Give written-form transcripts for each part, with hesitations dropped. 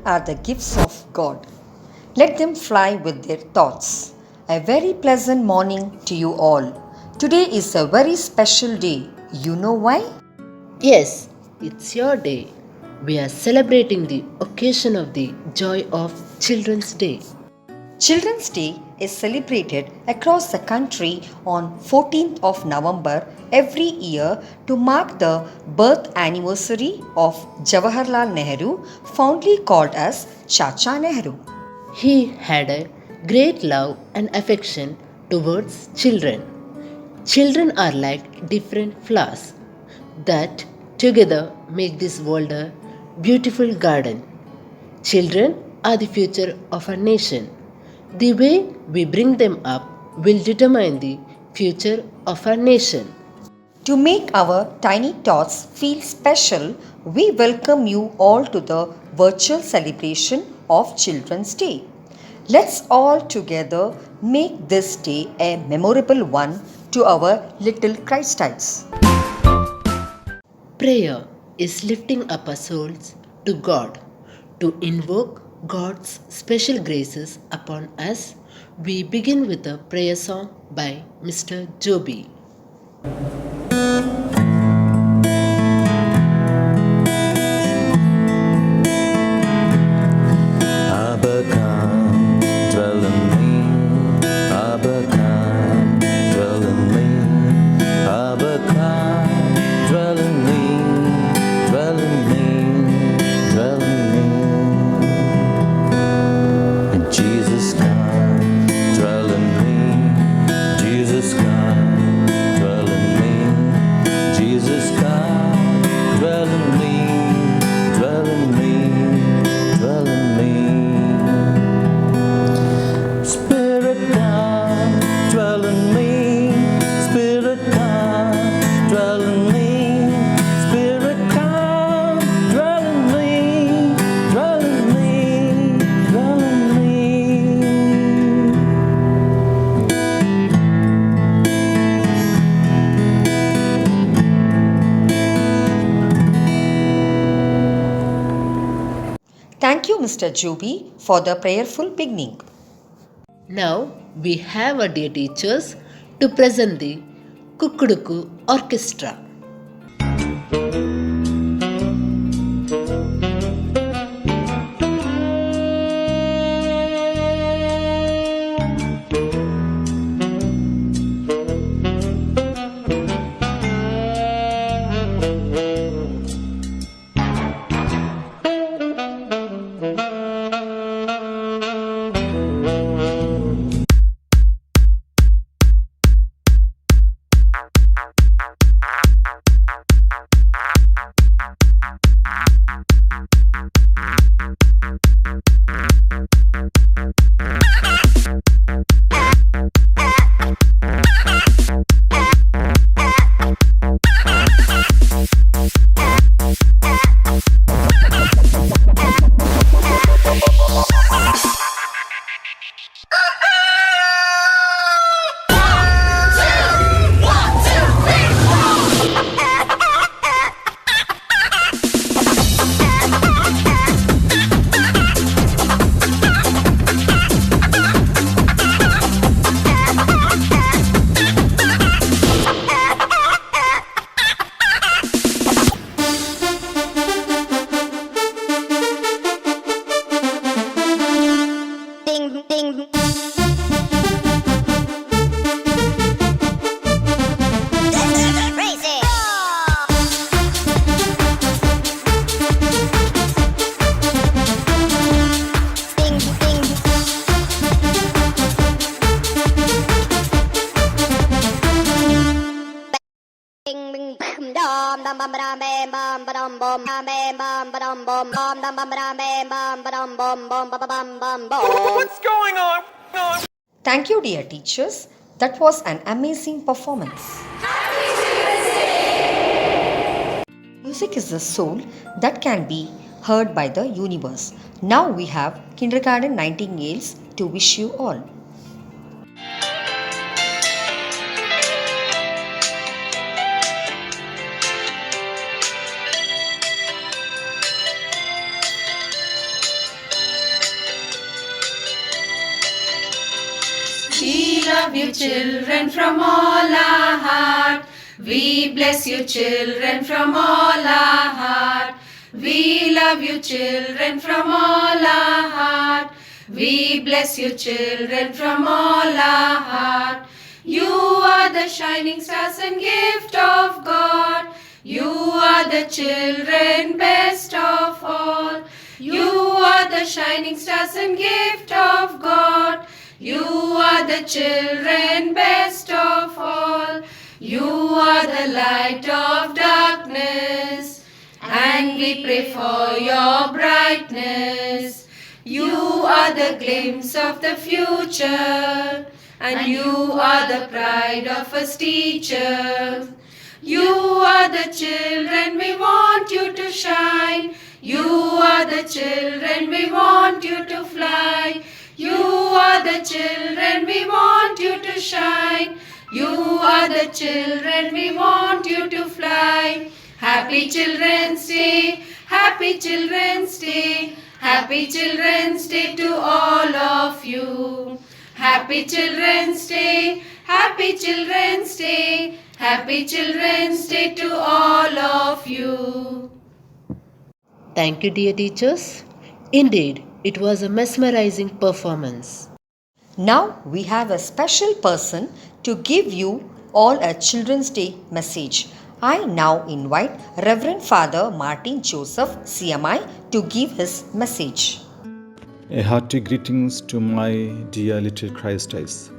are the gifts of God. Let them fly with their thoughts. A very pleasant morning to you all. Today is a very special day. You know why? Yes, it's your day. We are celebrating the occasion of the joy of Children's Day. Children's Day is celebrated across the country on 14th of November every year to mark the birth anniversary of Jawaharlal Nehru, fondly called as Chacha Nehru. He had a great love and affection towards children. Children are like different flowers that together make this world a beautiful garden. Children are the future of our nation. The way we bring them up will determine the future of our nation. To make our tiny tots feel special, we welcome you all to the virtual celebration of Children's Day. Let's all together make this day a memorable one to our little Christites. Prayer is lifting up our souls to God. To invoke God's special graces upon us, we begin with a prayer song by Mr. Joby. Abba, come, dwell in me. Abba, come, dwell in me. Abba, come, dwell in me. Dwell in me, dwell in me. And Jesus, come, dwell in me. Jesus, come, dwell in me. Jesus, come, dwell in me. Dwell in me, dwell in me. Spirit, come, dwell in me. Spirit, come, dwell in me. Spirit, come, dwell in me. Dwell in me, dwell in me. Thank you, Mr. Joby, for the prayerful beginning. Now we have our dear teachers to present the Kukuduku Orchestra. What's going on? Thank you, dear teachers. That was an amazing performance. Music is the soul that can be heard by the universe. Now we have kindergarten nightingales to wish you all. love you children from all our heart. We bless you children from all our heart. We love you children from all our heart. We bless you children from all our heart. You are the shining stars and gift of God. You are the children best of all. You are the shining stars and gift of God. You are the children best of all. You are the light of darkness, and we pray for your brightness. You are the glimpse of the future, and you are the pride of us teacher. You are the children, we want you to shine. You are the children, we want you to fly. You are the children, we want you to shine. You are the children, we want you to fly. Happy Children's Day, Happy Children's Day, Happy Children's Day to all of you. Happy Children's Day, Happy Children's Day, Happy Children's Day to all of you. Thank you, dear teachers. Indeed, it was a mesmerizing performance. Now we have a special person to give you all a Children's Day message. I now invite Reverend Father Martin Joseph, CMI, to give his message. A hearty greetings to my dear little Christ eyes.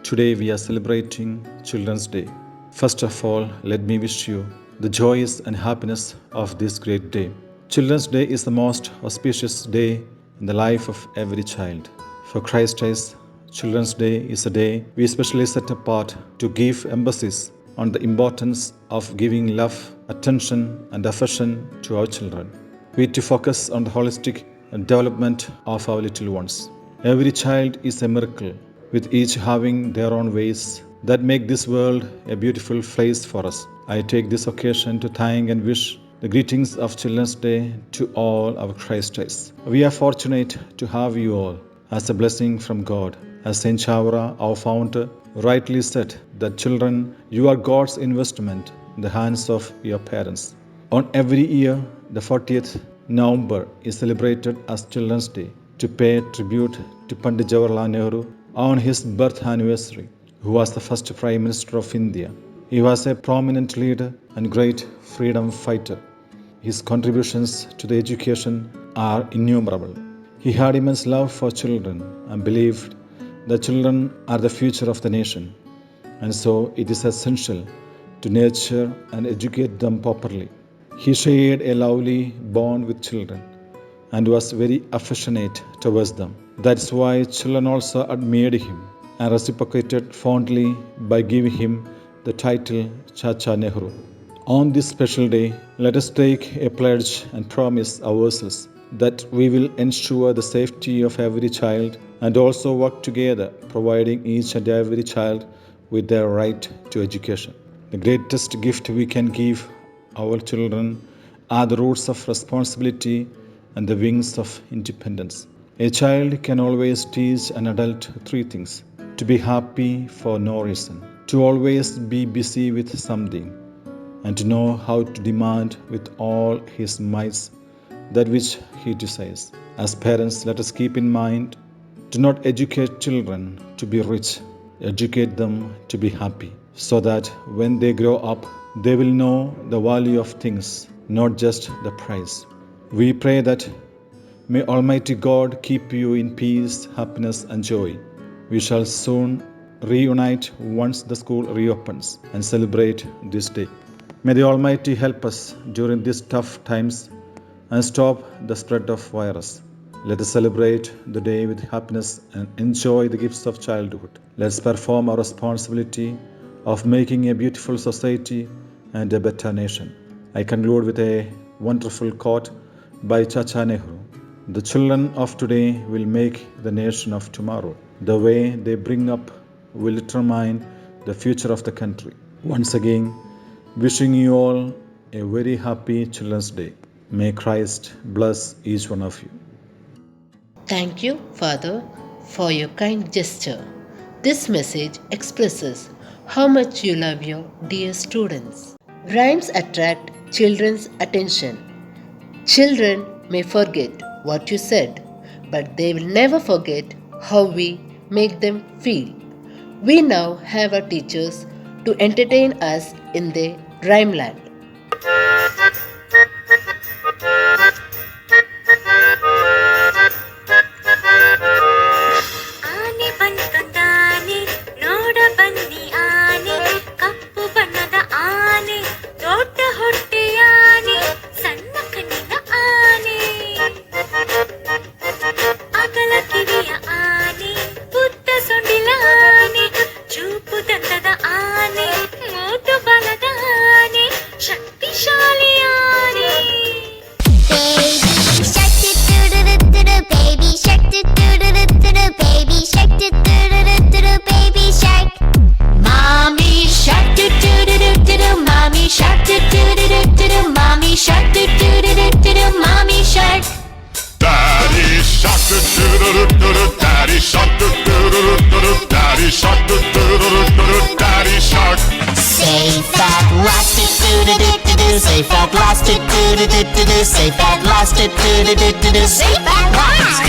Today we are celebrating Children's Day. First of all, let me wish you the joys and happiness of this great day. Children's Day is the most auspicious day in the life of every child. For Christ eyes, Children's Day is a day we especially set apart to give emphasis on the importance of giving love, attention, and affection to our children. We to focus on the holistic development of our little ones. Every child is a miracle, with each having their own ways that make this world a beautiful place for us. I take this occasion to thank and wish the greetings of Children's Day to all our Christites. We are fortunate to have you all as a blessing from God. As Saint Chavra, our founder, rightly said that children, you are God's investment in the hands of your parents. On every year, the 40th November is celebrated as Children's Day to pay tribute to Pandit Jawaharlal Nehru on his birth anniversary, who was the first Prime Minister of India. He was a prominent leader and great freedom fighter. His contributions to the education are innumerable. He had immense love for children and believed that children are the future of the nation, and so it is essential to nurture and educate them properly. He shared a lovely bond with children and was very affectionate towards them. That's why children also admired him and reciprocated fondly by giving him the title Chacha Nehru. On this special day, let us take a pledge and promise ourselves that we will ensure the safety of every child and also work together, providing each and every child with their right to education. The greatest gift we can give our children are the roots of responsibility and the wings of independence. A child can always teach an adult three things: to be happy for no reason, to always be busy with something, and to know how to demand with all his might that which he desires. As parents, let us keep in mind to not educate children to be rich, educate them to be happy, so that when they grow up, they will know the value of things, not just the price. We pray that may Almighty God keep you in peace, happiness, and joy. We shall soon reunite once the school reopens and celebrate this day. May the Almighty help us during these tough times and stop the spread of virus. Let us celebrate the day with happiness and enjoy the gifts of childhood. Let's perform our responsibility of making a beautiful society and a better nation. I conclude with a wonderful quote by Chacha Nehru. The children of today will make the nation of tomorrow. The way they bring up will determine the future of the country. Once again, wishing you all a very happy Children's Day. May Christ bless each one of you. Thank you, Father, for your kind gesture. This message expresses how much you love your dear students. Rhymes attract children's attention. Children may forget what you said, but they will never forget how we make them feel. We now have our teachers to entertain us in their rhyme land. ಆನೆ ಬಂತು ತಾನೆ ನೋಡ ಬನ್ನಿ ಆನೆ ಕಪ್ಪು ಬಣ್ಣದ ಆನೆ ದೊಡ್ಡ ಹೊಟ್ಟೆಯ ಆನೆ ಸಣ್ಣ ಕಣ್ಣಿನ ಆನೆ ಅಗಲ ಕಿವಿಯ ಆನೆ ಉದ್ದ ಸೊಂಡಿಲ ಆನೆ ಚೂಪು ದಂತದ ಆನೆ ಮೋಟು ಬಲದ ಆನೆ ಶಕ್ತಿಶಾಲಿ ಆನೆ. Baby shark do do do do do do, baby shark do do do do do do, baby shark. Mommy shark do do do do do do, mommy shark do do do do do do, mommy shark do do do do do do, mommy shark. Daddy shark do do do do do do, daddy shark do do do do do do, daddy shark do do do do do do, daddy shark. Safe at last do do do do do do, safe at last do do do do do do, safe at last do do do do do do, safe at last.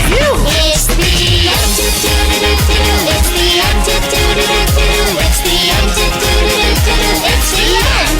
It's the end do do do do do, it's the end do do do do do, it's the end do do do do do, it's the end.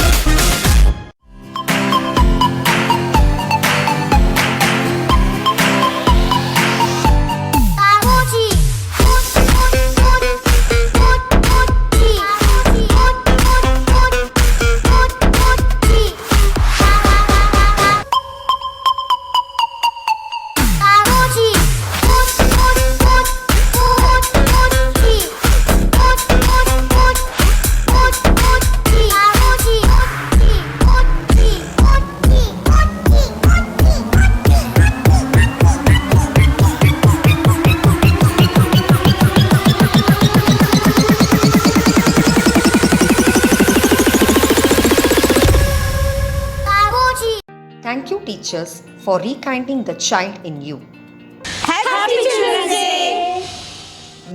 Thank you, teachers, for rekindling the child in you.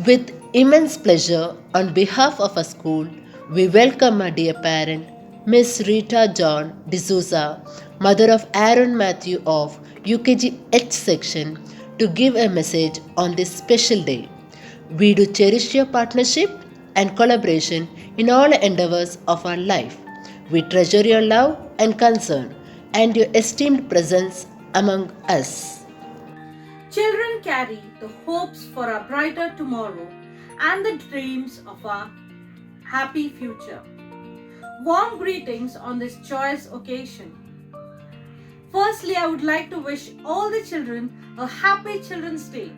With immense pleasure, on behalf of our school, we welcome our dear parent, Miss Rita John D'Souza, mother of Aaron Matthew of UKG H section, to give a message on this special day. We do cherish your partnership and collaboration in all endeavors of our life. We treasure your love and concern and your esteemed presence among us. Children carry the hopes for a brighter tomorrow and the dreams of a happy future. Warm greetings on this joyous occasion. Firstly, I would like to wish all the children a happy Children's Day.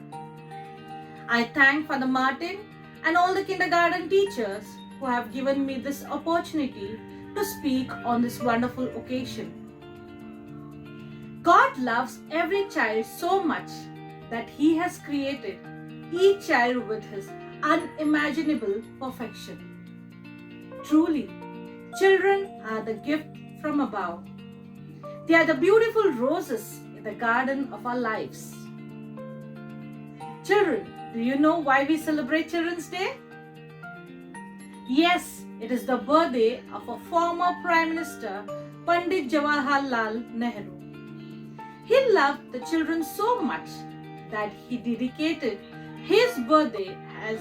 I thank Father Martin and all the kindergarten teachers who have given me this opportunity to speak on this wonderful occasion. God loves every child so much that He has created each child with His unimaginable perfection. Truly, children are the gift from above. They are the beautiful roses in the garden of our lives. Children, do you know why we celebrate Children's Day? Yes, it is the birthday of a former Prime Minister, Pandit Jawaharlal Nehru. He loved the children so much that he dedicated his birthday as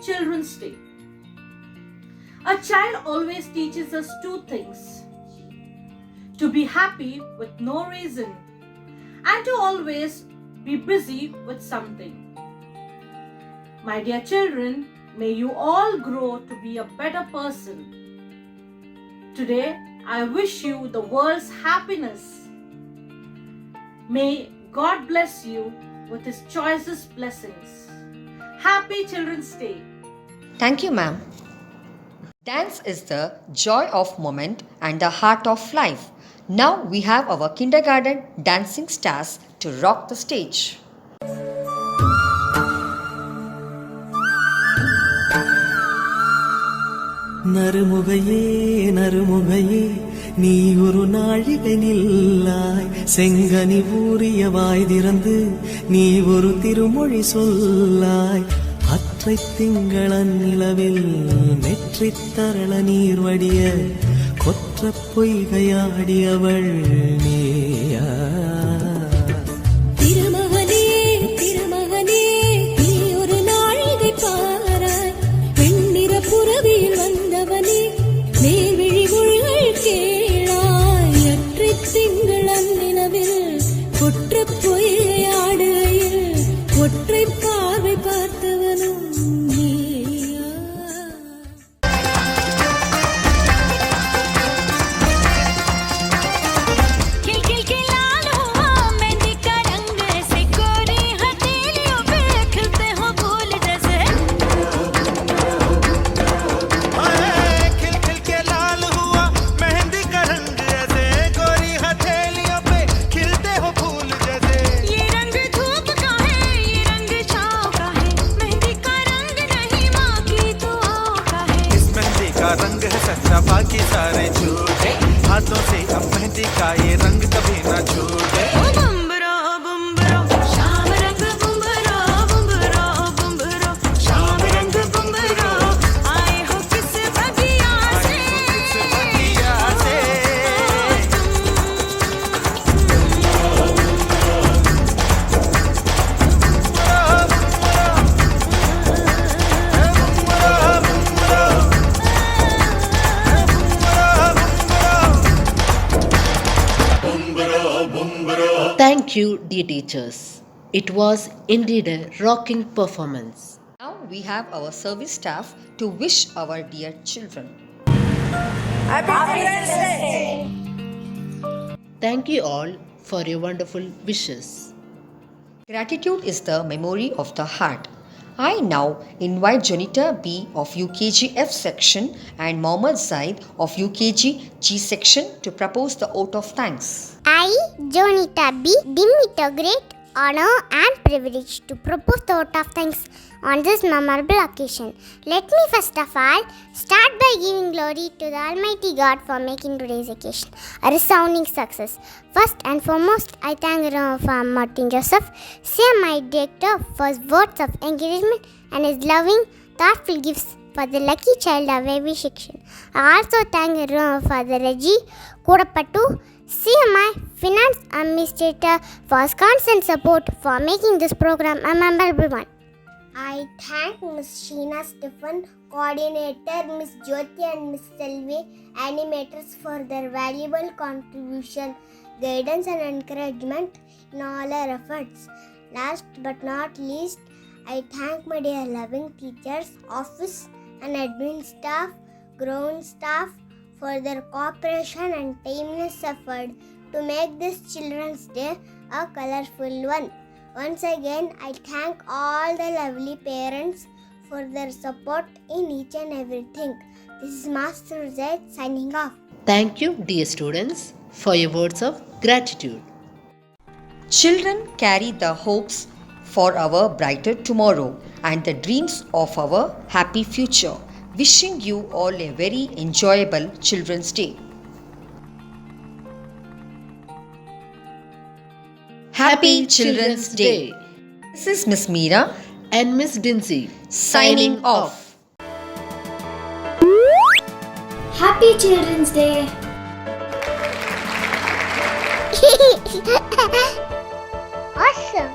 Children's Day. A child always teaches us two things: to be happy with no reason and to always be busy with something. My dear children, may you all grow to be a better person. Today, I wish you the world's happiness. May God bless you with His choicest blessings. Happy Children's Day. Thank you, ma'am. Dance is the joy of moment and the heart of life. Now we have our kindergarten dancing stars to rock the stage. நறுமுகையே நறுமுகையே நீ ஒரு நாழிகை நில்லாய் செங்கனி ஊறிய வாய் திறந்து நீ ஒரு திருமொழி சொல்லாய் ஒற்றை திங்களன் நிலவில் நெற்றித்தரள நீர் வடிய கொற்ற பொய்கையாடியவள் நீயா? திருமகனே திருமகனே நீ ஒரு நாழிகை பாராய், வெண்ணிற புறவியில் வந்தவனே நேர்விழி மொழிகள் கேளாய். அற்றை திங்களன் நிலவில் கொற்ற பொய்கையாடுகையில் ஒற்றை பார்வை பார்த்தவனும் நீயா? रंग है सच्चा बाकी सारे झूठे, हाथों से अब मेहंदी का ये रंग कभी ना छूटे। बुम्बरो बुम्बरो श्याम रंग बुम्बरो बुम्बरो बुम्बरो श्याम रंग बुम्बरो आए हो किस बगिया से, Thank you, dear teachers. It was indeed a rocking performance. Now we have our service staff to wish our dear children. Thank you all for your wonderful wishes. Gratitude is the memory of the heart. I now invite Jonita B of UKG F section and Mohammad Zaid of UKG G section to propose the oath of thanks. I, Jonita B, deem it a great honor and privilege to propose the vote of thanks on this memorable occasion. Let me first of all start by giving glory to the Almighty God for making today's occasion a resounding success. First and foremost, I thank Reverend Martin Joseph, my director, for his words of encouragement and his loving, thoughtful gifts for the lucky child of every section. I also thank Reverend Father Reggie Kodapattu, CMI Finance Administrator, for his constant support for making this program a memorable one. I thank Ms. Sheena Stephen, Coordinator, Ms. Jyoti and Ms. Selvi, animators, for their valuable contribution, guidance and encouragement in all our efforts. Last but not least, I thank my dear loving teachers, office and admin staff, ground staff, for their cooperation and timeless effort to make this Children's Day a colorful one. Once again, I thank all the lovely parents for their support in each and everything. This is Master Zaid signing off. Thank you, dear students, for your words of gratitude. Children carry the hopes for our brighter tomorrow and the dreams of our happy future. Wishing you all a very enjoyable Children's Day. Happy Children's Day. This is Miss Meera and Miss Dinzy signing off. Happy Children's Day. Awesome.